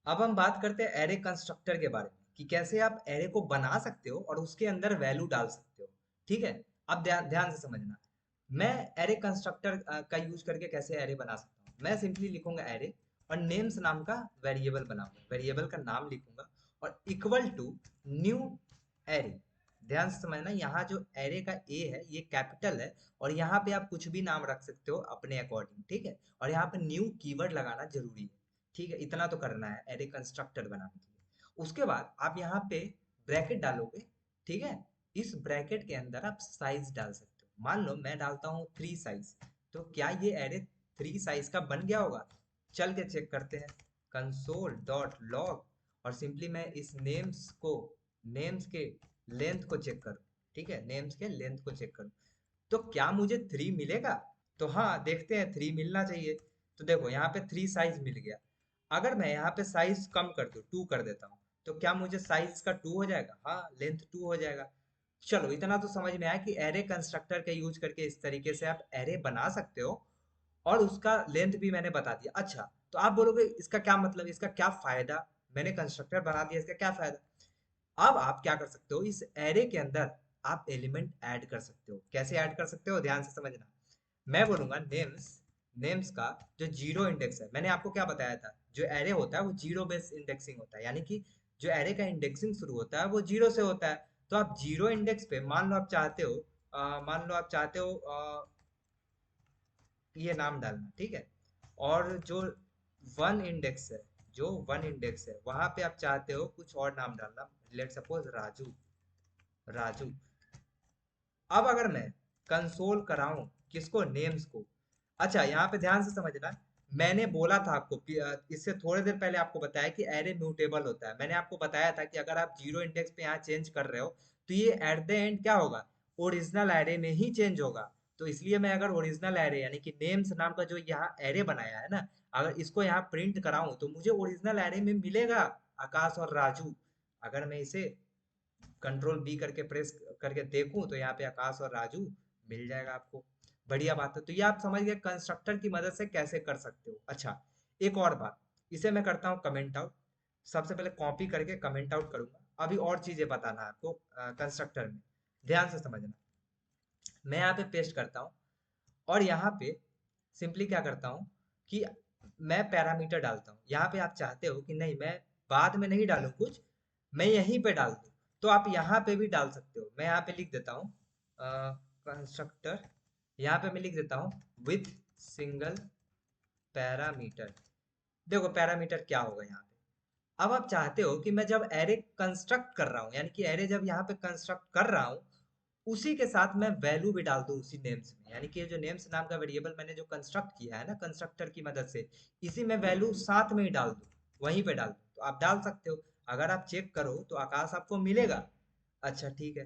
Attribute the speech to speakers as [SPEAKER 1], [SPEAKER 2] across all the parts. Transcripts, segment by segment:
[SPEAKER 1] अब हम बात करते हैं एरे कंस्ट्रक्टर के बारे में कि कैसे आप एरे को बना सकते हो और उसके अंदर वैल्यू डाल सकते हो। ठीक है, अब ध्यान ध्यान से समझना। मैं एरे कंस्ट्रक्टर का यूज करके कैसे एरे बना सकता हूँ। मैं सिंपली लिखूंगा एरे और नेम्स नाम का वेरिएबल बनाऊंगा, वेरिएबल का नाम लिखूंगा और इक्वल टू न्यू एरे। ध्यान से समझना, यहाँ जो एरे का ए है ये कैपिटल है और यहाँ पे आप कुछ भी नाम रख सकते हो अपने अकॉर्डिंग। ठीक है, और यहाँ पे न्यू कीवर्ड लगाना जरूरी है। ठीक है, इतना तो करना है एरे कंस्ट्रक्टर बनाने के लिए। उसके बाद आप यहाँ पे ब्रैकेट डालोगे। ठीक है, इस ब्रैकेट के अंदर आप साइज डाल सकते हो। मान लो मैं डालता हूँ 3 साइज, तो क्या ये एरे 3 साइज का बन गया होगा? चल के चेक करते हैं। कंसोल डॉट लॉग और सिंपली मैं इस नेम्स के लेंथ को चेक करूँ। ठीक है, नेम्स के लेंथ को चेक करूँ तो क्या मुझे 3 मिलेगा? तो हाँ, देखते हैं, 3 मिलना चाहिए। तो देखो यहाँ पे 3 साइज मिल गया। अगर मैं यहाँ पे साइज कम कर दूँ, 2 कर देता हूँ, तो क्या मुझे साइज का 2 हो जाएगा? हाँ, लेंथ 2 हो जाएगा। चलो, इतना तो समझ में आया कि एरे कंस्ट्रक्टर का यूज करके इस तरीके से आप एरे बना सकते हो और उसका लेंथ भी मैंने बता दिया। अच्छा, तो आप बोलोगे इसका क्या मतलब, इसका क्या फायदा? मैंने कंस्ट्रक्टर बना दिया, इसका क्या फायदा? अब आप क्या कर सकते हो, इस एरे के अंदर आप एलिमेंट ऐड कर सकते हो। कैसे ऐड कर सकते हो, ध्यान से समझना। मैं बोलूंगा नेम्स, नेम्स का जो जीरो इंडेक्स है, मैंने आपको क्या बताया था, जो एरे होता है वो जीरो बेस इंडेक्सिंग होता है, यानी कि जो एरे का इंडेक्सिंग शुरू होता है वो जीरो से होता है। तो आप जीरो इंडेक्स पे मान लो आप चाहते हो, मान लो आप चाहते हो ये नाम डालना। ठीक है, और जो वन इंडेक्स है, जो वन इंडेक्स है वहां पे आप चाहते हो कुछ और नाम डालना, लेट सपोज राजू। राजू। अब अगर मैं कंसोल कराऊं किसको, नेम्स को। अच्छा, यहाँ पे ध्यान से समझना। मैंने बोला था आपको कि इससे थोड़ी देर पहले आपको बताया कि एरे म्यूटेबल होता है। मैंने आपको बताया था कि अगर आप जीरो इंडेक्स पे यहाँ चेंज कर रहे हो तो ये एट द एंड क्या होगा, ओरिजिनल एरे में ही चेंज होगा। तो इसलिए मैं अगर ओरिजिनल एरे यानी कि नेम्स नाम का जो यहाँ एरे बनाया है ना, अगर इसको यहाँ प्रिंट कराऊं तो मुझे ओरिजिनल एरे में मिलेगा आकाश और राजू। अगर मैं इसे कंट्रोल बी करके प्रेस करके देखूं तो यहाँ पे आकाश और राजू मिल जाएगा आपको। बढ़िया बात है, तो ये आप समझ गए कंस्ट्रक्टर की मदद से कैसे कर सकते हो। अच्छा, एक और बात, इसे मैं करता हूँ कमेंट आउट। सबसे पहले कॉपी करके कमेंट आउट करूंगा। अभी और चीजें बताना है आपको कंस्ट्रक्टर में, ध्यान से समझना। मैं यहाँ पे पेस्ट करता हूँ और यहाँ पे सिंपली क्या करता हूँ कि मैं पैरामीटर डालता हूँ। यहाँ पे आप चाहते हो कि नहीं मैं बाद में नहीं डालूं कुछ, मैं यहीं पे डाल दूं, तो आप यहाँ पे भी डाल सकते हो। मैं यहाँ पे लिख देता हूँ कंस्ट्रक्टर, यहाँ पे मैं लिख देता हूँ विथ सिंगल पैरामीटर। देखो पैरामीटर क्या होगा यहाँ पे। अब आप चाहते हो कि मैं जब एरे कंस्ट्रक्ट कर रहा हूँ, यानी कि एरे जब यहाँ पे कंस्ट्रक्ट कर रहा हूँ उसी के साथ मैं वैल्यू भी डाल दूं उसी नेम्स में, यानी कि ये जो नेम्स नाम का वेरिएबल मैंने जो कंस्ट्रक्ट किया है ना कंस्ट्रक्टर की मदद से, इसी में वैल्यू साथ में ही डाल दूं, वहीं पे डाल दूं। तो आप डाल सकते हो। अगर आप चेक करो तो आकाश आपको मिलेगा। अच्छा ठीक है,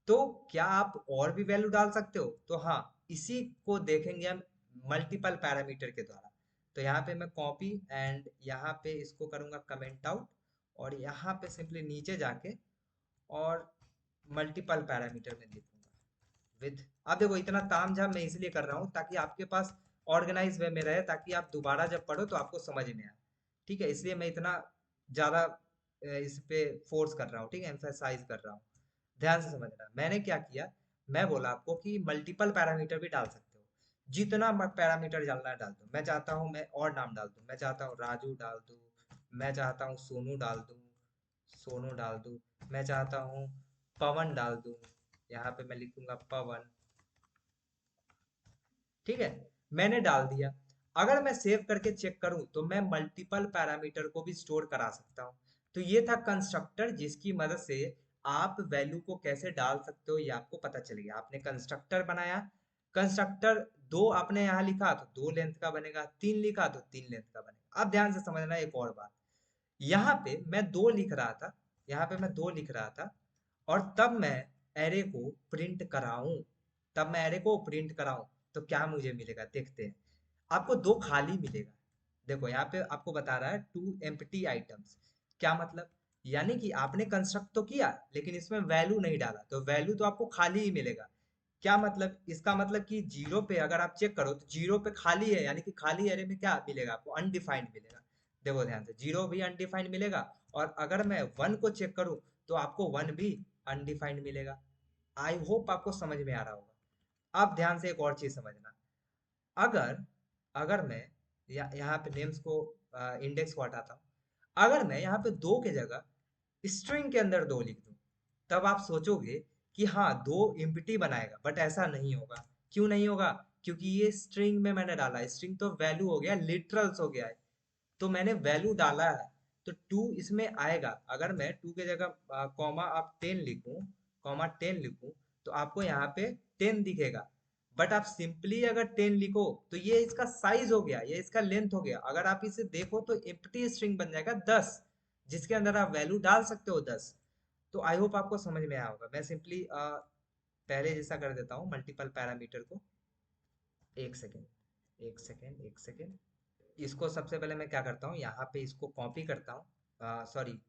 [SPEAKER 1] तो क्या आप और भी वैल्यू डाल सकते हो? तो हाँ, इसी को देखेंगे हम मल्टीपल पैरामीटर के द्वारा। तो यहाँ पे मैं कॉपी एंड यहाँ पे इसको करूंगा कमेंट आउट और यहाँ पे सिंपली नीचे जाके और मल्टीपल पैरामीटर में लिखूंगा विद। अब देखो इतना तामझाम मैं इसलिए कर रहा हूँ ताकि आपके पास ऑर्गेनाइज वे में रहे, ताकि आप दोबारा जब पढ़ो तो आपको समझ में आए। ठीक है, इसलिए मैं इतना ज्यादा इस पे फोर्स कर रहा हूँ। ठीक है, एम्फेसाइज कर रहा हूँ। ध्यान से समझना, मैंने क्या किया, मैं बोला आपको कि मल्टीपल पैरामीटर भी डाल सकते हो। जितना पैरामीटर डालना है डाल दो। मैं चाहता हूँ मैं और नाम डाल दूँ, मैं चाहता हूँ राजू डाल दूँ, मैं चाहता हूँ सोनू डाल दूँ, सोनू डाल दूँ, मैं चाहता हूँ पवन डाल दूँ, यहाँ पे मैं लिखूंगा पवन। ठीक है, मैंने डाल दिया। अगर मैं सेव करके चेक करूं तो मैं मल्टीपल पैरामीटर को भी स्टोर करा सकता हूं। तो ये था कंस्ट्रक्टर जिसकी मदद से आप वैल्यू को कैसे डाल सकते हो ये आपको पता चल गया। आपने कंस्ट्रक्टर बनाया, कंस्ट्रक्टर दो आपने यहाँ लिखा तो 2 लेंथ का बनेगा, 3 लिखा तो 3 लेंथ का बनेगा। अब ध्यान से समझना एक और बात, यहाँ पे मैं 2 लिख रहा था, यहाँ पे मैं 2 लिख रहा था और तब मैं एरे को प्रिंट कराऊं, तब मैं एरे को प्रिंट कराऊं तो क्या मुझे मिलेगा, देखते हैं। आपको 2 खाली मिलेगा। देखो यहाँ पे आपको बता रहा है 2 एम्प्टी आइटम्स। क्या मतलब, यानी कि आपने कंस्ट्रक्ट तो किया लेकिन इसमें वैल्यू नहीं डाला, तो वैल्यू तो आपको खाली ही मिलेगा। क्या मतलब, इसका मतलब कि जीरो पे अगर आप चेक करो तो जीरो पे खाली है, यानी कि खाली एरे में क्या मिलेगा आपको, अनडिफाइंड मिलेगा। देखो ध्यान से, 0 भी अनडिफाइंड मिलेगा, और अगर मैं 1 को चेक करूं तो आपको 1 भी अनडिफाइंड मिलेगा। आई होप आपको समझ में आ रहा होगा। अब ध्यान से एक और चीज समझना, अगर अगर मैं यहाँ पे नेम्स को, इंडेक्स को हटाता हूँ, अगर मैं यहाँ पे 2 के जगह स्ट्रिंग के अंदर 2 लिख दूं, तब आप सोचोगे कि हाँ 2 एम्प्टी बनाएगा, बट ऐसा नहीं होगा। क्यों नहीं होगा? क्योंकि ये स्ट्रिंग में मैंने डाला है, स्ट्रिंग तो वैल्यू हो गया, लिटरल्स हो गया है, तो मैंने वैल्यू डाला है, तो 2 इसमें आएगा। अगर मैं 2 के जगह कॉमा आप 10 लिखूं, कॉमा 10 लिखूं, तो आपको यहाँ पे 10 दिखेगा। बट आप सिंपली अगर 10 लिखो तो ये इसका साइज हो गया, ये इसका लेंथ हो गया। अगर आप इसे देखो तो एम्प्टी स्ट्रिंग बन जाएगा 10, जिसके अंदर आप वैल्यू डाल सकते हो 10। तो आई होप आपको समझ में आया होगा। मैं सिंपली पहले जैसा कर देता हूँ मल्टीपल पैरामीटर को। एक सेकेंड, एक सेकेंड, एक सेकेंड। इसको सबसे पहले मैं क्या करता हूँ, यहाँ पे इसको कॉपी करता हूँ, सॉरी,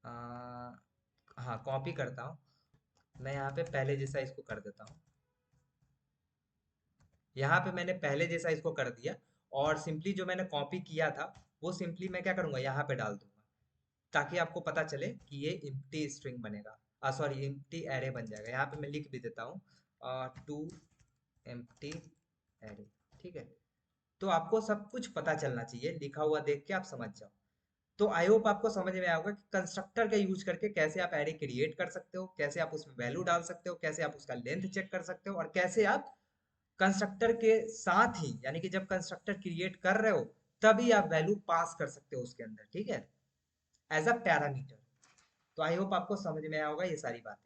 [SPEAKER 1] हाँ कॉपी करता हूँ। मैं यहाँ पे पहले जैसा इसको कर देता हूँ, यहाँ पे मैंने पहले जैसा इसको कर दिया, और सिंपली जो मैंने कॉपी किया था वो सिंपली मैं क्या करूँगा, यहाँ पे डाल दूंगा, ताकि आपको पता चले कि ये एम्प्टी स्ट्रिंग बनेगा, सॉरी एम्प्टी एरे बन जाएगा। यहाँ पे मैं लिख भी देता हूँ, टू एम्प्टी एरे। ठीक है, तो आपको सब कुछ पता चलना चाहिए, लिखा हुआ देख के आप समझ जाओ। तो आई होप आपको समझ में आएगा कि कंस्ट्रक्टर का यूज करके कैसे आप एरे क्रिएट कर सकते हो, कैसे आप उसमें वैल्यू डाल सकते हो, कैसे आप उसका लेंथ चेक कर सकते हो, और कैसे आप कंस्ट्रक्टर के साथ ही, यानी कि जब कंस्ट्रक्टर क्रिएट कर रहे हो तभी आप वैल्यू पास कर सकते हो उसके अंदर, ठीक है, एज अ पैरामीटर। तो आई होप आपको समझ में आया होगा ये सारी बातें।